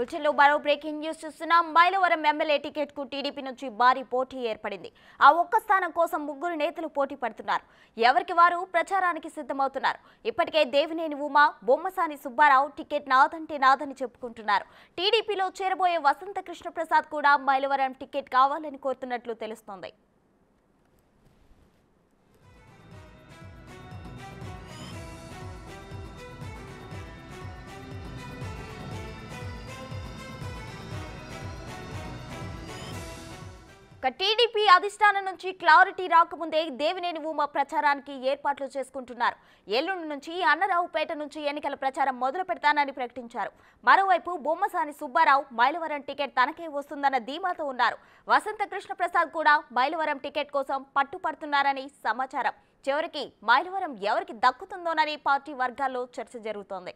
బులెటిన్లో మరో breaking news చూస్తున్నాం. మైలవరం ఎమ్మెల్యే టికెట్ కు టీడీపీ నుంచి భారీ పోటీ ఏర్పడింది. ఆ ఒక్క స్థానం కోసం ముగ్గురు నేతలు పోటీ పడుతున్నారు. ఎవరికి వారు ప్రచారానికి సిద్ధమవుతున్నారు. ఇప్పటికే దేవినేని ఉమా, బొమ్మసాని సుబ్బారావు టికెట్ నాదంటే నాదని చెప్పుకుంటున్నారు. టీడీపీలో చేరబోయే వసంత కృష్ణ ప్రసాద్ కూడా మైలవరం టికెట్ కావాలని కోరుతున్నట్లు తెలుస్తోంది. టీడీపీ అధిష్టానం నుంచి క్లారిటీ రాకముందే దేవినేని ఉమా ప్రచారానికి ఏర్పాట్లు చేసుకుంటున్నారు. ఎల్లుండి నుంచి అన్నరావుపేట నుంచి ఎన్నికల ప్రచారం మొదలు పెడతానని ప్రకటించారు. మరోవైపు బొమ్మసాని సుబ్బారావు మైలవరం టికెట్ తనకే వస్తుందన్న ధీమాతో ఉన్నారు. వసంత కృష్ణ ప్రసాద్ కూడా మైలవరం టికెట్ కోసం పట్టుపడుతున్నారని సమాచారం. చివరికి మైలవరం ఎవరికి దక్కుతుందోనని పార్టీ వర్గాల్లో చర్చ జరుగుతోంది.